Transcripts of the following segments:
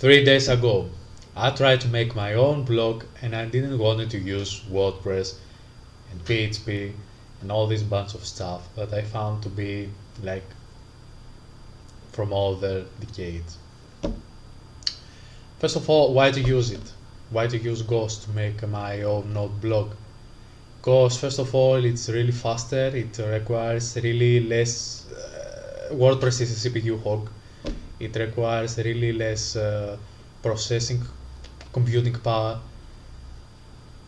3 days ago, I tried to make my own blog and I didn't want to use WordPress and PHP and all this bunch of stuff that I found to be like from older decades. First of all, why to use it? Why to use Ghost to make my own Node blog? Because first of all, it's really faster, it requires really less, WordPress is a CPU hog, it requires really less processing, computing power,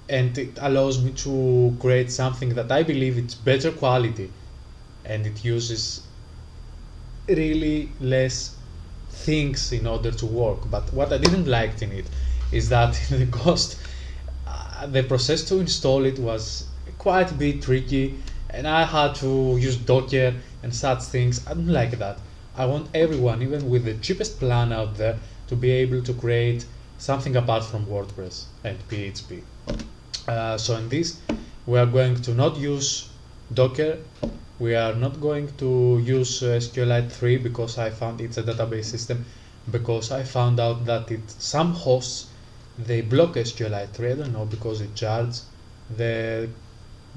and it allows me to create something that I believe it's better quality, and it uses really less things in order to work. But what I didn't like in it is that in the Ghost, the process to install it was quite a bit tricky, and I had to use Docker and such things. I don't like that. I want everyone, even with the cheapest plan out there, to be able to create something apart from WordPress and PHP. So in this, we are going to not use Docker. We are not going to use SQLite 3 because I found it's a database system, because I found out that some hosts, they block SQLite 3. I don't know, because it charges the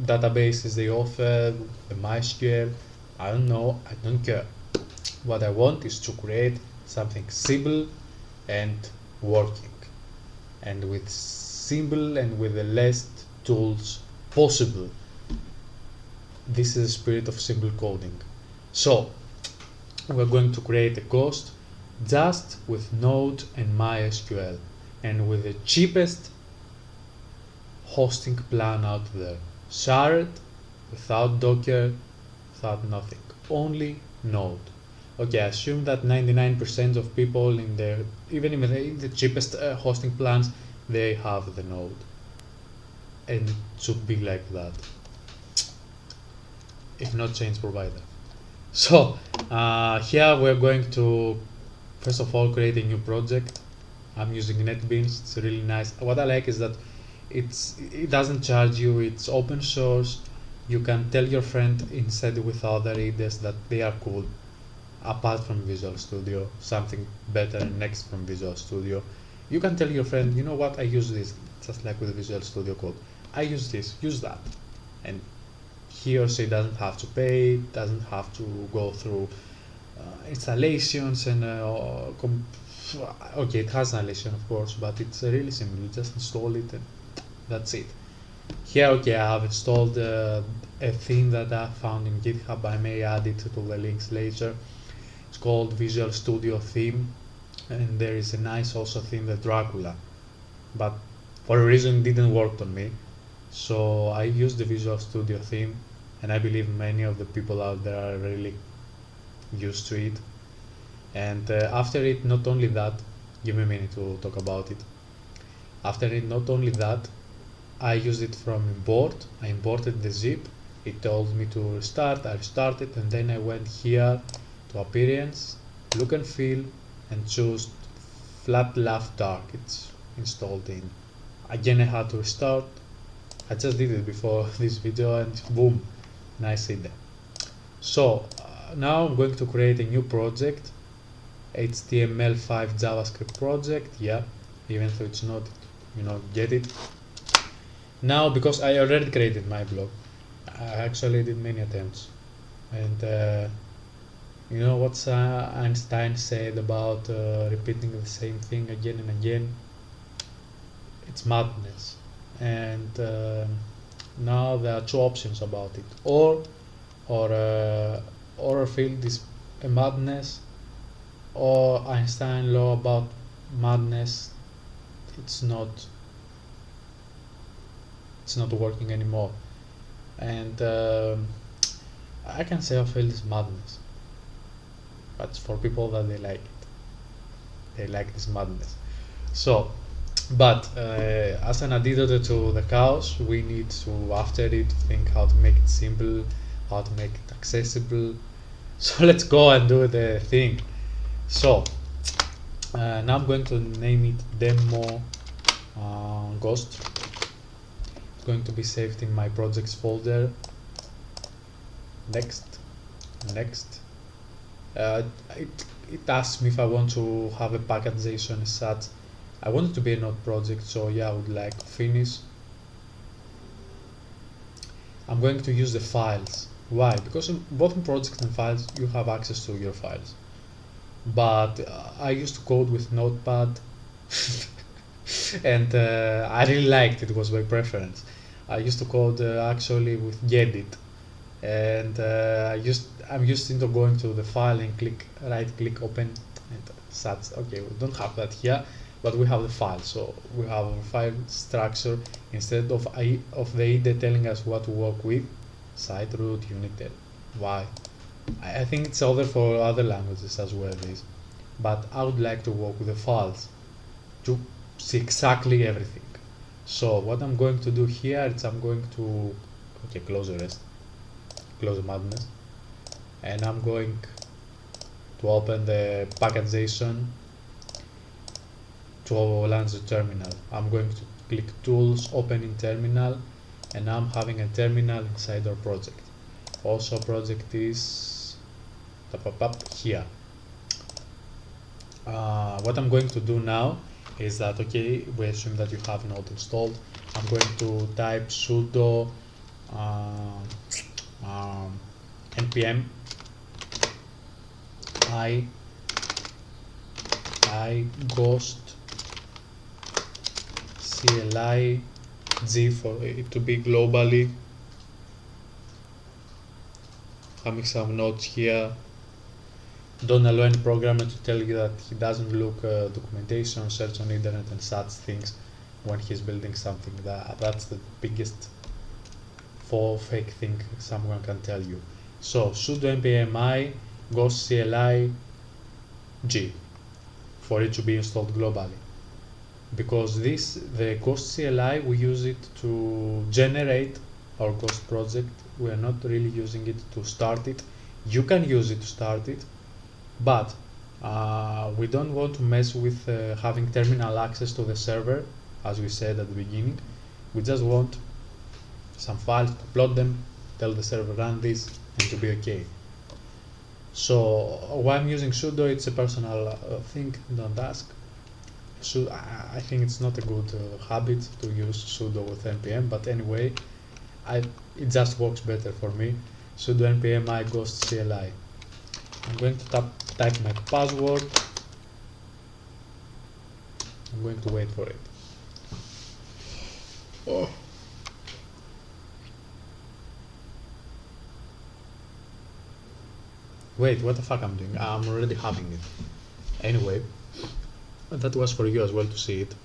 databases they offer, the MySQL. I don't know, I don't care. What I want is to create something simple and working, and with simple and with the less tools possible. This is the spirit of simple coding. So we're going to create a Ghost just with Node and MySQL, and with the cheapest hosting plan out there. Shared, without Docker, without nothing, only Node. Okay, assume that 99% of people in their, even in the cheapest hosting plans, they have the Node, and it should be like that. If not, change provider. So here we're going to first of all create a new project. I'm using NetBeans. It's really nice. What I like is that it doesn't charge you. It's open source. You can tell your friend instead with other readers that they are cool, apart from Visual Studio, something better next from Visual Studio. You can tell your friend, you know what, I use this, just like with Visual Studio Code. I use this, use that. And he or she doesn't have to pay, doesn't have to go through installations and okay, it has installation of course, but it's really simple. You just install it and that's it. Here, okay, I have installed a theme that I found in GitHub. I may add it to the links later. It's called Visual Studio Theme, and there is a nice also theme, the Dracula, but for a reason it didn't work on me. So I used the Visual Studio theme, and I believe many of the people out there are really used to it. And after it, not only that, give me a minute to talk about it. After it, not only that, I used it from import. I imported the zip. It told me to restart. I restarted, and then I went here to appearance, look and feel, and choose flat laugh dark. It's installed in. Again, I had to restart. I just did it before this video, and boom, nice in there. So now I'm going to create a new project, HTML5 JavaScript project. Yeah, even though it's not, get it. Now, because I already created my blog, I actually did many attempts, and you know what Einstein said about repeating the same thing again and again? It's madness. And now there are two options about it: or field is a madness, or Einstein law about madness. It's not working anymore. And I can say a field is madness, but for people that they like it, they like this madness. So, but as an antidote to the chaos, we need to, after it, think how to make it simple, how to make it accessible. So let's go and do the thing. So now I'm going to name it demo Ghost. It's going to be saved in my projects folder. Next, It asks me if I want to have a package.json as such. I want it to be a Node project, so yeah, I would like to finish. I'm going to use the files. Why? Because both in projects and files you have access to your files. But I used to code with Notepad and I really liked it. It was my preference. I used to code actually with Gedit, and I'm used into going to the file and right click open and such. Okay, we don't have that here, but we have the file, so we have our file structure instead of the IDE telling us what to work with, site root, unit, why. I think it's other for other languages as well, this, but I would like to work with the files to see exactly everything. So what I'm going to do here is I'm going to close the rest, close the madness, and I'm going to open the package.json to launch the terminal. I'm going to click tools, open in terminal, and I'm having a terminal inside our project. Also project is here. What I'm going to do now is that, we assume that you have Node installed. I'm going to type sudo npm I ghost CLI G for it to be globally. Having some notes here. Don't allow any programmer to tell you that he doesn't look documentation, search on internet and such things when he's building something. That's the biggest fake thing someone can tell you. So sudo npm I ghost CLI G for it to be installed globally. Because the Ghost CLI, we use it to generate our Ghost project. We are not really using it to start it. You can use it to start it, but we don't want to mess with having terminal access to the server, as we said at the beginning. We just want some files to upload them, tell the server run this, and to be okay. So why I'm using sudo, it's a personal thing, don't ask. So I think it's not a good habit to use sudo with npm, but anyway, it just works better for me. Sudo npm I ghost CLI. I'm going to type my password. I'm going to wait for it. Oh. Wait, what the fuck I'm doing? I'm already having it. Anyway, that was for you as well to see it.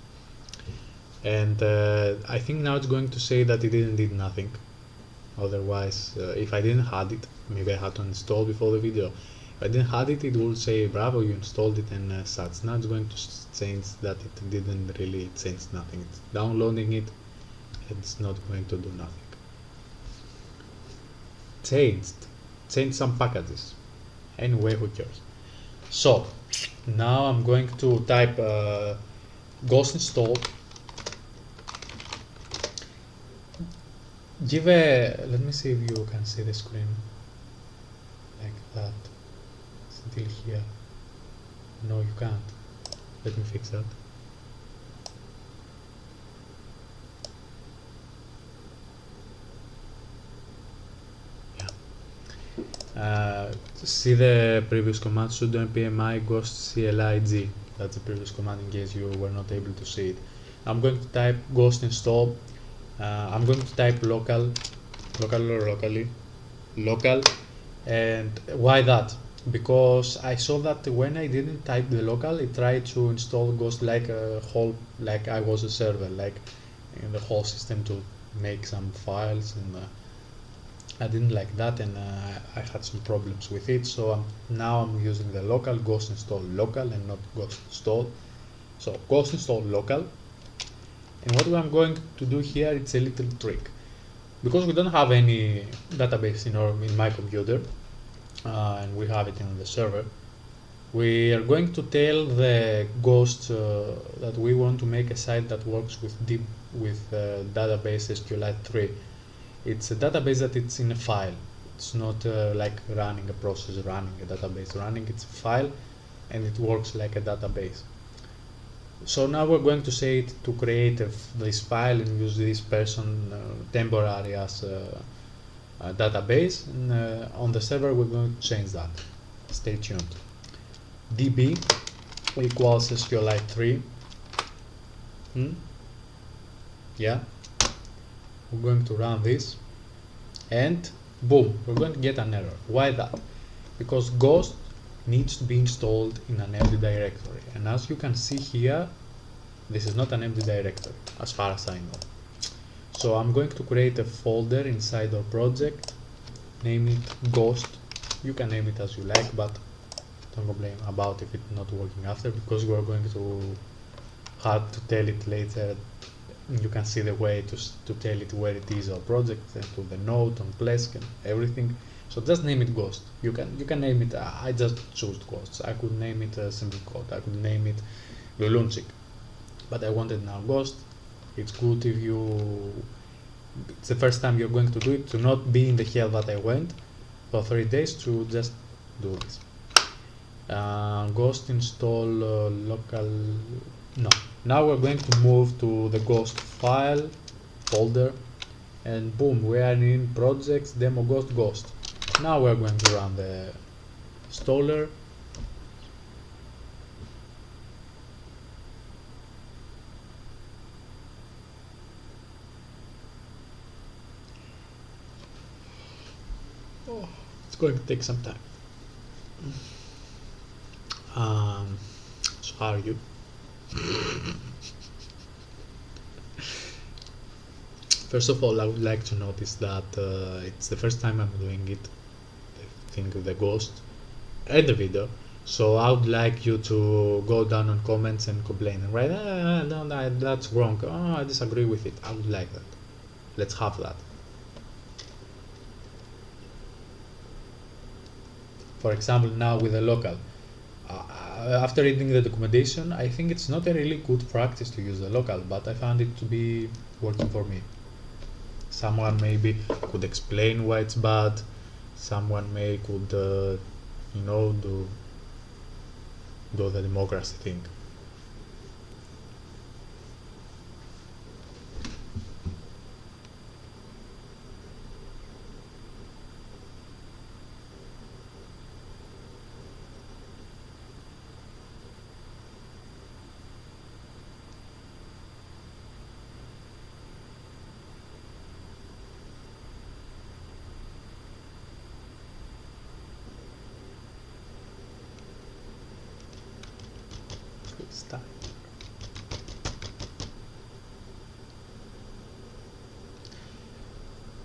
And I think now it's going to say that it didn't do nothing. Otherwise, if I didn't had it, maybe I had to install before the video. If I didn't had it, it would say bravo, you installed it and such. Now it's going to change that it didn't really change nothing. It's downloading it, it's not going to do nothing. Changed some packages. Anyway, who cares? So now I'm going to type ghost install. Let me see if you can see the screen like that. Still here. No, you can't. Let me fix that. See the previous command, sudo npm I ghost CLI G. That's the previous command in case you were not able to see it. I'm going to type ghost install. I'm going to type local, and why that? Because I saw that when I didn't type the local, it tried to install Ghost like I was a server, like in the whole system to make some files, and I didn't like that, and I had some problems with it. So now I'm using the local ghost install local and not ghost install. So ghost install local. And what I'm going to do here, it's a little trick. Because we don't have any database in my computer, and we have it in the server, we are going to tell the ghost that we want to make a site that works with database SQLite 3. It's a database that it's in a file. It's not like running a process, running a database, running it's a file and it works like a database. So now we're going to say it to create this file and use this person temporary as a database, and on the server we're going to change that. Stay tuned. db equals SQLite 3. Yeah, we're going to run this and boom, we're going to get an error. Why that? Because Ghost needs to be installed in an empty directory, and as you can see here, this is not an empty directory as far as I know. So I'm going to create a folder inside our project, name it Ghost. You can name it as you like, but don't complain about if it's not working after, because we're going to have to tell it later. You can see the way to tell it where it is our project, and to the node on Plesk and everything. So just name it Ghost. You can name it. I just chose Ghost. I could name it Simple Code. I could name it Lulunchik, but I wanted now Ghost. It's good if it's the first time you're going to do it, to not be in the hell that I went for 3 days to just do this. Ghost install local. No. Now we're going to move to the Ghost file folder, and boom, we are in projects demo Ghost. Now we're going to run the installer. Oh, it's going to take some time. So how are you? First of all, I would like to notice that it's the first time I'm doing it, I think, with the Ghost and the video. So I would like you to go down on comments and complain and write, no, that's wrong, oh, I disagree with it. I would like that. Let's have that. For example, now with the local, after reading the documentation, I think it's not a really good practice to use the local, but I found it to be working for me. Someone maybe could explain why it's bad. Someone could do the democracy thing. Start.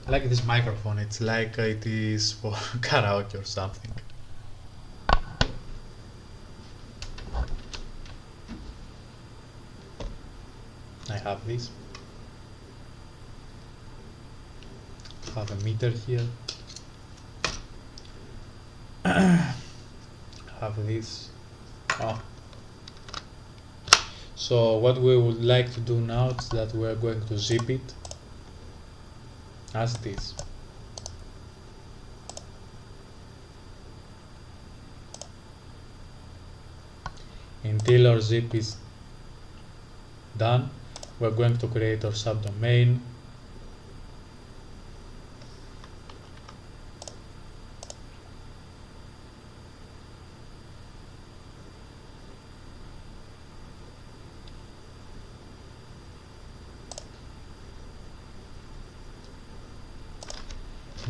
I like this microphone, it's like it is for karaoke or something. I have this. Have a meter here. Have this. Oh. So what we would like to do now is that we are going to zip it as it is. Until our zip is done, we're going to create our subdomain.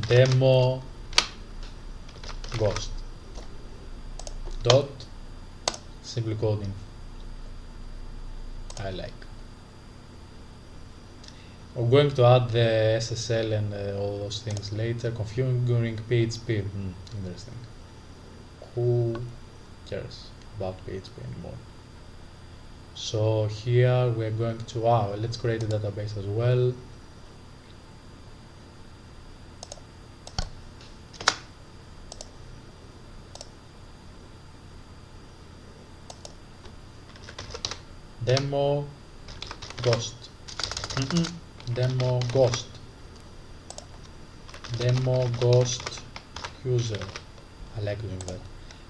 Demo Ghost dot simple coding. I like. We're going to add the SSL and all those things later. Configuring PHP. Interesting. Who cares about PHP anymore? So here we're going to let's create a database as well. Demo Ghost. Demo Ghost. Demo Ghost user. I like doing that.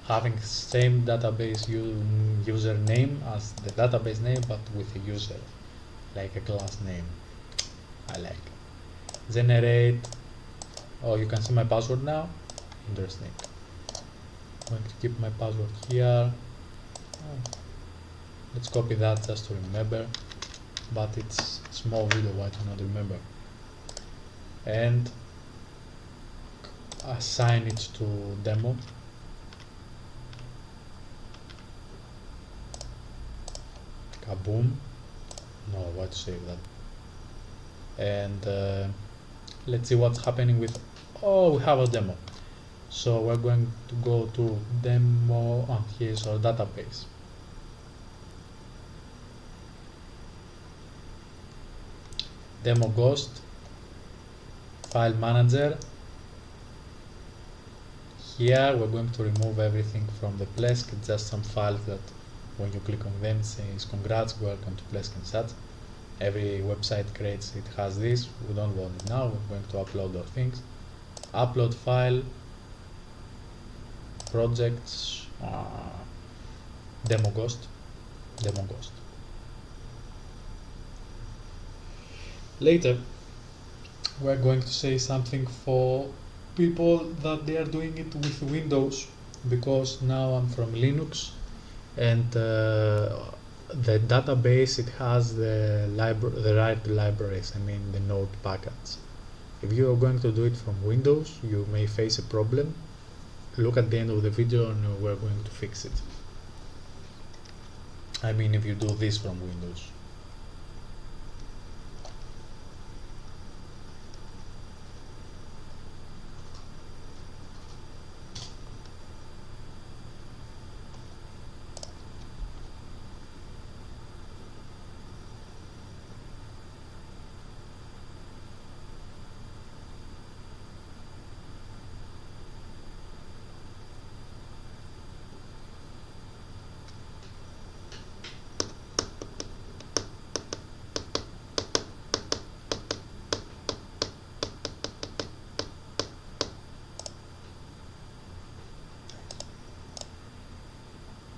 Having same database username as the database name, but with a user, like a class name. I like. Generate. Oh, you can see my password now. Interesting. I'm going to keep my password here. Oh. Let's copy that just to remember. But it's a small video, why do not remember? And assign it to demo. Kaboom. No, why to save that? And let's see what's happening with. Oh, we have a demo. So we're going to go to demo. Oh, here's our database. Demo Ghost, file manager. Here we're going to remove everything from the Plesk, just some files that when you click on them it says congrats, welcome to Plesk and such. Every website creates, it has this, we don't want it now, we're going to upload our things. Upload file, projects, demo Ghost. Later, we're going to say something for people that they are doing it with Windows, because now I'm from Linux, and the database, it has the right libraries, I mean the Node package. If you are going to do it from Windows, you may face a problem. Look at the end of the video and we're going to fix it. I mean, if you do this from Windows.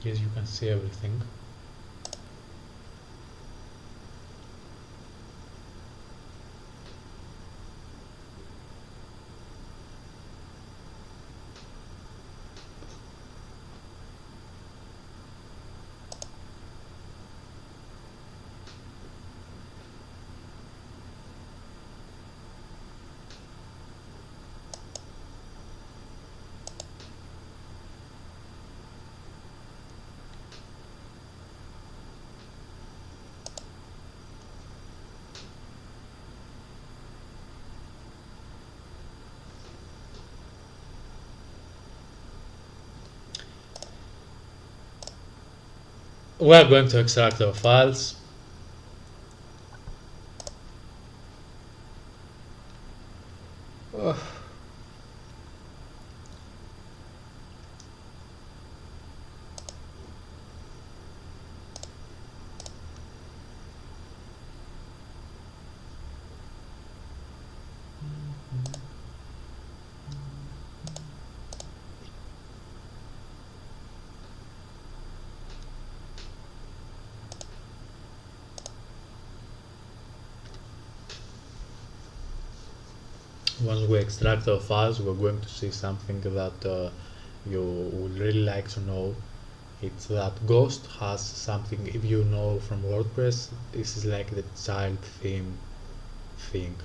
Yes, you can see everything. We are going to extract our files. Once we extract our files, we're going to see something that you would really like to know. It's that Ghost has something, if you know from WordPress, this is like the child theme thing.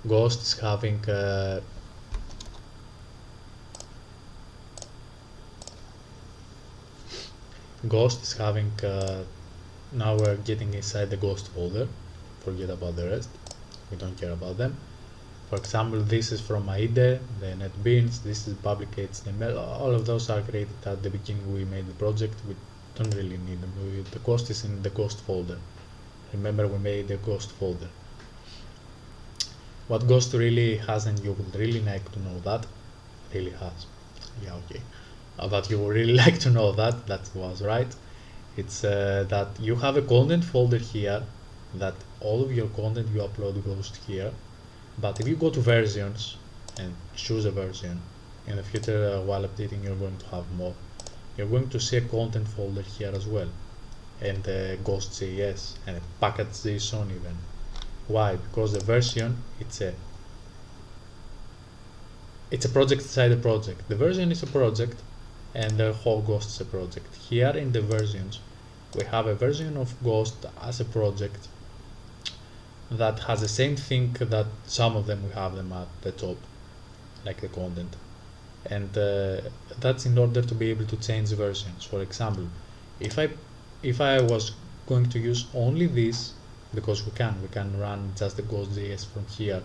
Ghost is having now we're getting inside the Ghost folder. Forget about the rest, we don't care about them. For example, this is from IDE, the NetBeans, this is public HTML, all of those are created at the beginning. We made the project, we don't really need them. The Ghost is in the Ghost folder. Remember, we made the Ghost folder. What Ghost really has, and you would really like to know that, really has, yeah, okay, but you would really like to know that was right. It's that you have a content folder here, that all of your content you upload goes here. But if you go to versions and choose a version, in the future, while updating, you're going to have more. You're going to see a content folder here as well, and Ghost.js and a package.json even. Why? Because the version, it's a project inside a project. The version is a project, and the whole Ghost is a project. Here in the versions, we have a version of Ghost as a project that has the same thing that some of them we have them at the top, like the content. And that's in order to be able to change versions. For example, if I was going to use only this, because we can run just the Ghost.js from here,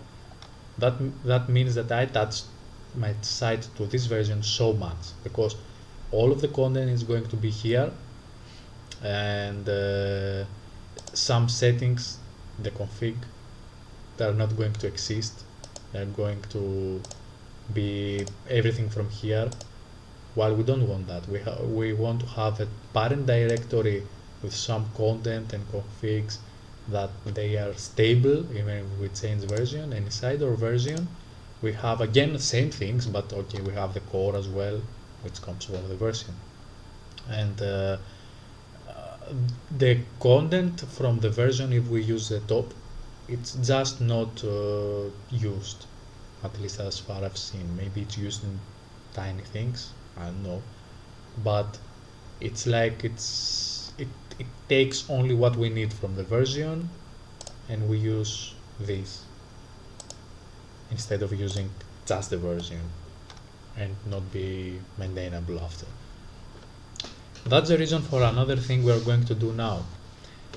that means that I attached my site to this version so much, because all of the content is going to be here, and some settings, the config, they're not going to exist. They're going to be everything from here, while we don't want that. We want to have a parent directory with some content and configs that they are stable even if we change version, and inside our version we have again the same things, but okay, we have the core as well, which comes with the version. And the content from the version, if we use the top, it's just not used, at least as far I've seen. Maybe it's used in tiny things, I don't know, but it's like it takes only what we need from the version, and we use this instead of using just the version and not be maintainable after. That's the reason for another thing we are going to do now.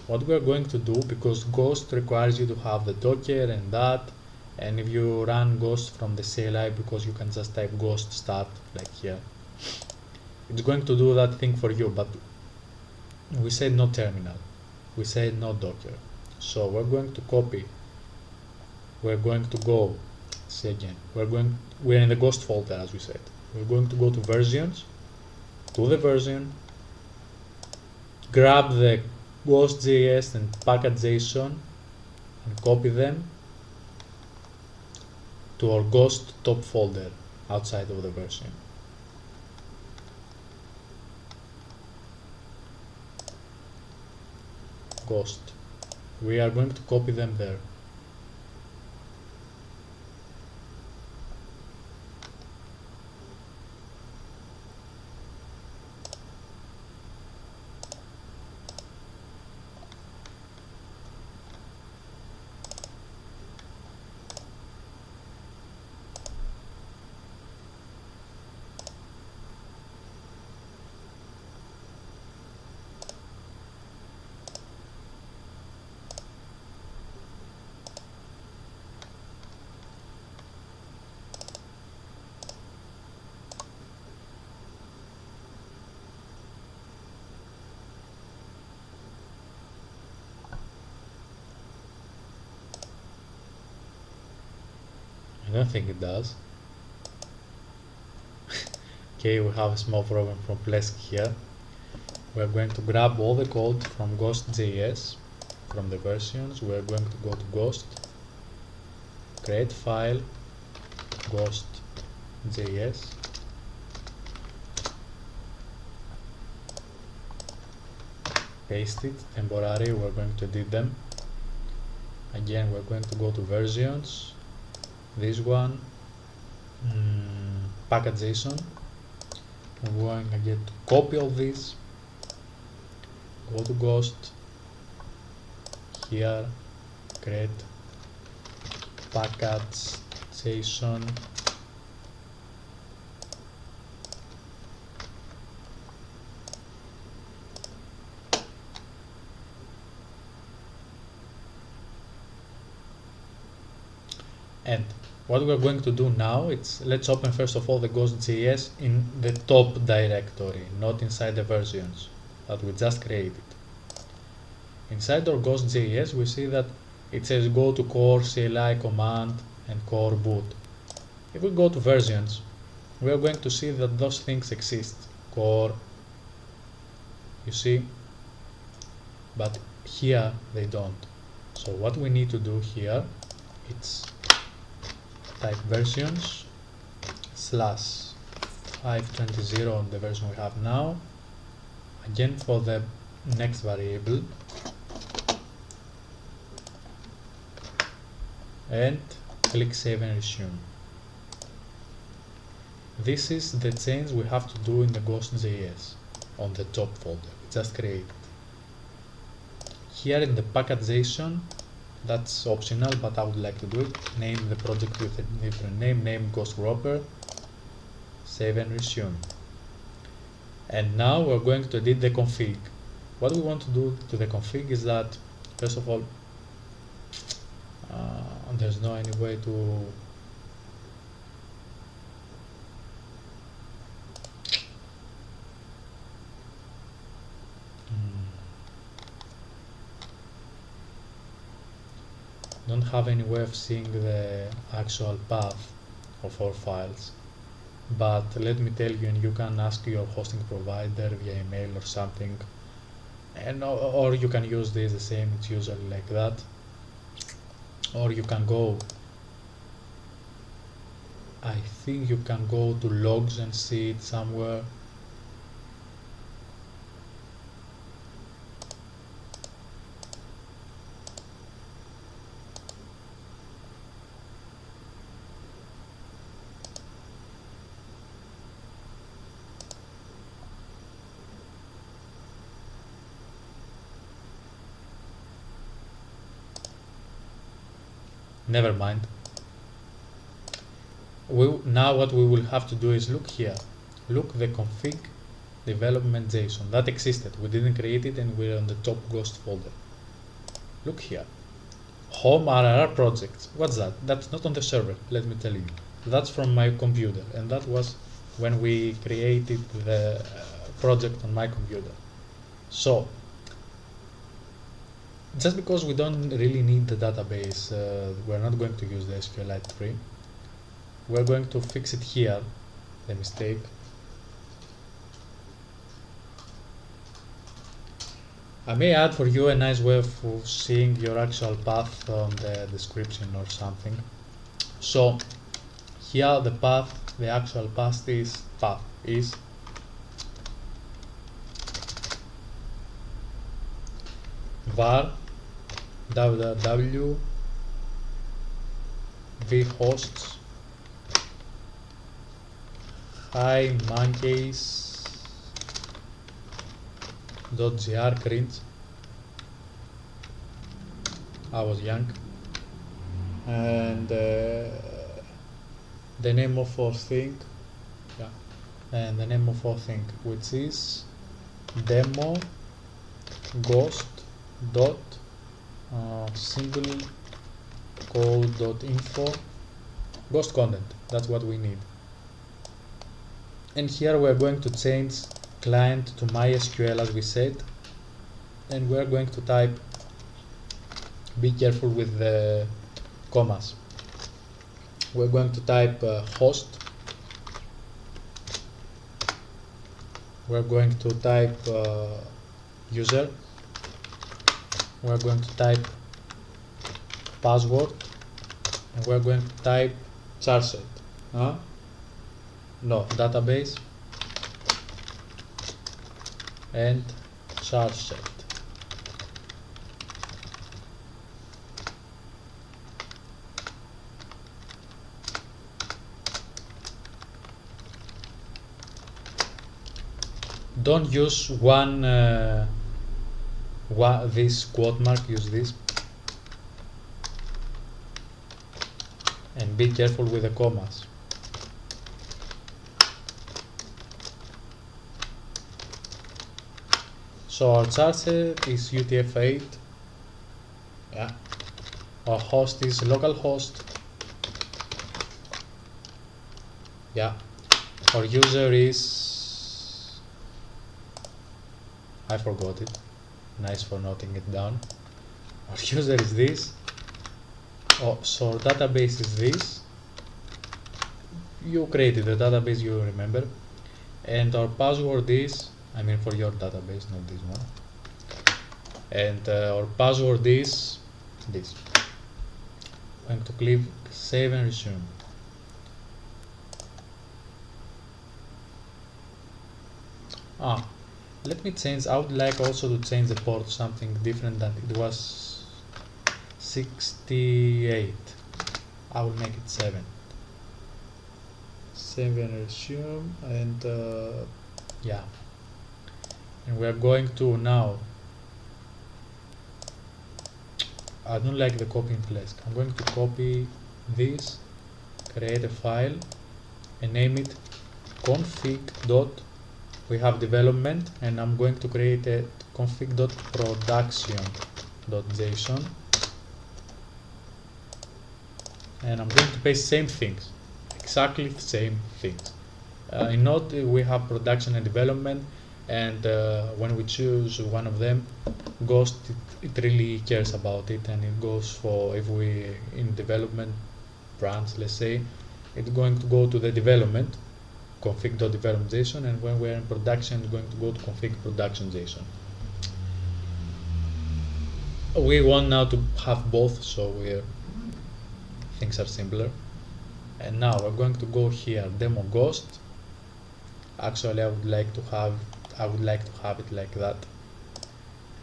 What we are going to do, because Ghost requires you to have the Docker and that, and if you run Ghost from the CLI, because you can just type Ghost start like here, it's going to do that thing for you, but we said no terminal, we said no Docker. So we're going to copy, we're going to go, see again, we're in the Ghost folder as we said. We're going to go to versions, to the version, grab the Ghost.js and package.json and copy them to our Ghost top folder outside of the version. Ghost. We are going to copy them there. I don't think it does. Okay, we have a small problem from Plesk here. We're going to grab all the code from Ghost.js, from the versions. We're going to go to Ghost, create file, Ghost.js, paste it, temporary, we're going to edit them. Again, we're going to go to versions, this one, package.json. We're going again to copy all this, go to Ghost, here, create package.json, and what we're going to do now, let's open first of all the Ghost.js in the top directory, not inside the versions that we just created. Inside our Ghost.js we see that it says go to core CLI command and core boot. If we go to versions, we are going to see that those things exist, core, you see, but here they don't. So what we need to do here, it's type versions / 5.20 on the version we have now. Again, for the next variable, and click save and resume. This is the change we have to do in the Ghost.js on the top folder we just created. Here in the package.json, that's optional, but I would like to do it. Name the project with a different name Ghost Wrapper, save and resume. And now we're going to edit the config. What we want to do to the config is that, first of all, there's no any way to don't have any way of seeing the actual path of our files, but let me tell you, and you can ask your hosting provider via email or something, and or you can use this the same, it's usually like that, or you can go, I think you can go to logs and see it somewhere. Never mind. Now what we will have to do is look here. Look, the config development JSON that existed. We didn't create it, and we're on the top Ghost folder. Look here. Home RRR projects. What's that? That's not on the server, let me tell you. That's from my computer, and that was when we created the project on my computer. So, just because we don't really need the database, we're not going to use the SQLite tree. We're going to fix it here, the mistake. I may add for you a nice way of seeing your actual path on the description or something. So here the path, the actual path is var www vhosts hi monkeys.gr cringe. I was young. And the name of our thing, and the name of our thing, which is demo ghost dot single code.info ghost content. That's what we need. And here we're going to change client to MySQL as we said, and we're going to type, be careful with the commas, we're going to type host, we're going to type user, we're going to type password, and we're going to type charset. No, database and charset. Don't use this quote mark, use this, and be careful with the commas. So our charset is UTF-8, our host is localhost, our user is, I forgot it, nice for noting it down, our user is this, so our database is this, you created the database, you remember, and our password is, I mean for your database, not this one, and our password is this. I'm going to click save and resume. Ah, let me change. I would like also to change the port to something different than it was 68. I will make it 7. 7 resume and yeah. And we are going to now. I don't like the copying place. I'm going to copy this, create a file, and name it config dot. We have development, and I'm going to create a config.production.json, and I'm going to paste same things, exactly the same things. In Node we have production and development, and when we choose one of them, Ghost it really cares about it, and it goes for, if we in development branch, let's say, it's going to go to the development config.development.json, and when we're in production, it's going to go to config.production.json. We want now to have both, so things are simpler. And now we're going to go here, demo Ghost. Actually, I would like to have it like that,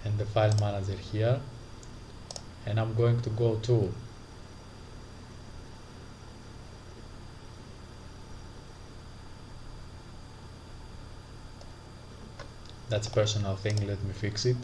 and the file manager here. And I'm going to go to that's a personal thing, let me fix it.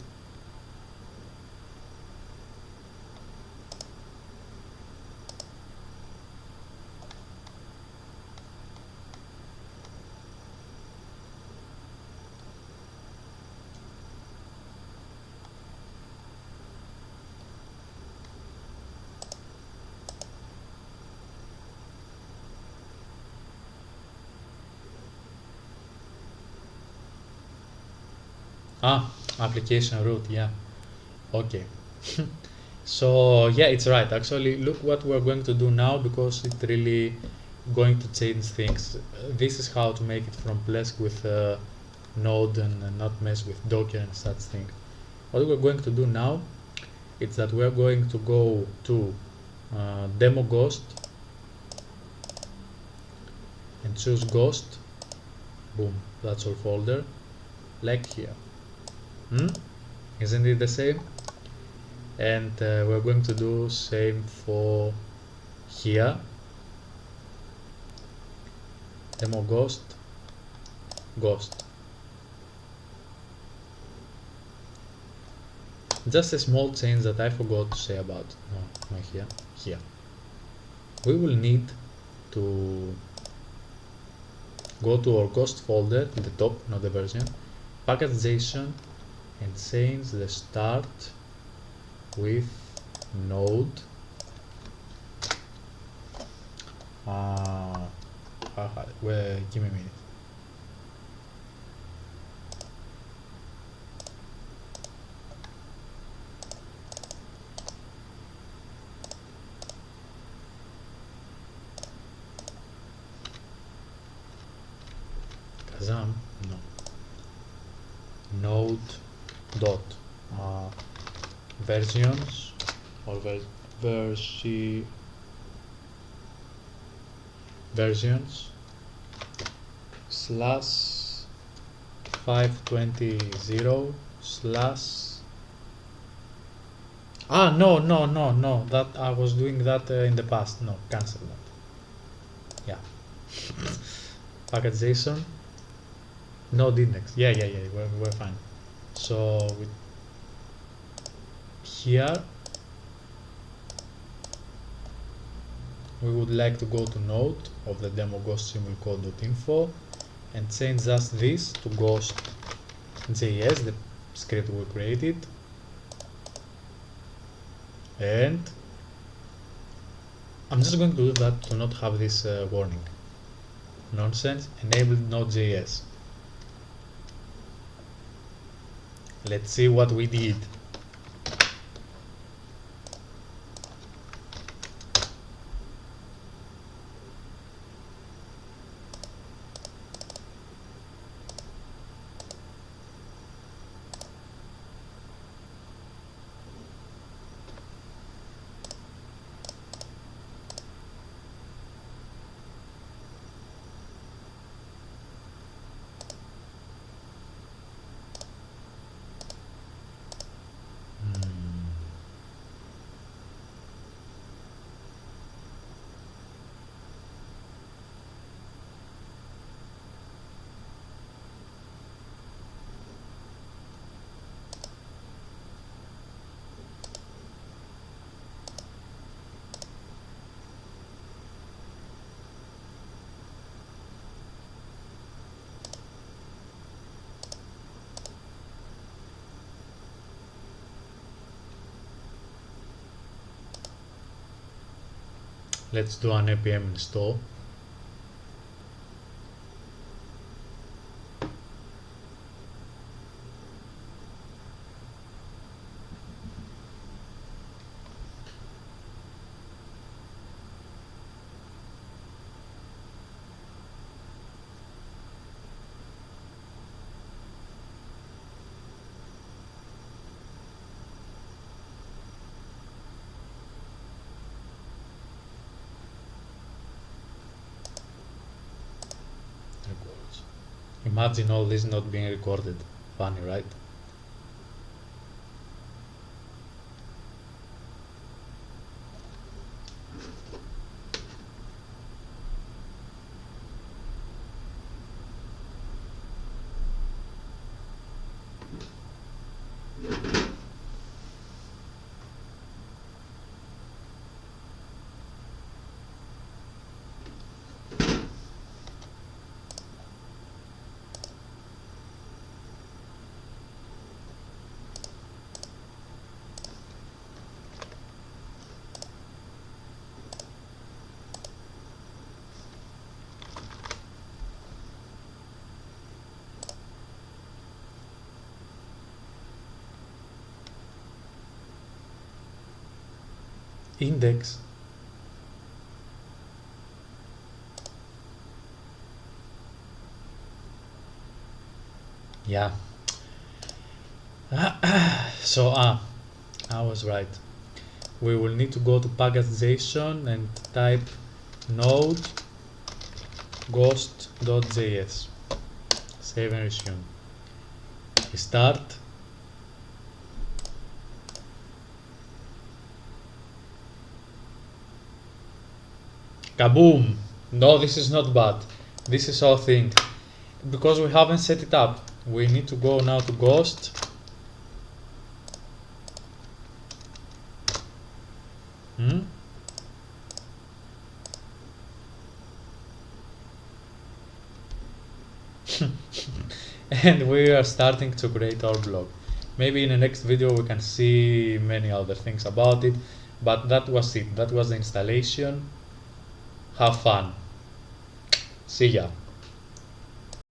Application root, yeah, okay. So yeah, it's right. Actually, look what we're going to do now, because it's really going to change things. This is how to make it from Plesk with Node, and not mess with Docker and such things. What we're going to do now is that we're going to go to demo Ghost and choose Ghost. Boom, that's our folder, like here. Isn't it the same? And we're going to do same for here, demo Ghost. Just a small change that I forgot to say about, no, here. We will need to go to our Ghost folder at the top, not the version, package.json, and change the start with Node. Give me a minute. Kazam, no. Node dot versions or versions slash 520 slash no, that I was doing that in the past. No, cancel that. Yeah. Package.json, node index. Yeah, we're fine. So here we would like to go to node of the demo ghost symbol code.info and change just this to ghost.js, the script we created, and I'm just going to do that to not have this warning. Nonsense, enabled Node.js. Let's see what we did. Let's do an npm install. Imagine all this not being recorded. Funny, right? Index. Yeah. So I was right. We will need to go to package.json and type node ghost.js. Save and resume. Restart. Kaboom! No, this is not bad. This is our thing. Because we haven't set it up, we need to go now to Ghost. And we are starting to create our blog. Maybe in the next video we can see many other things about it, but that was it. That was the installation. Have fun. See ya.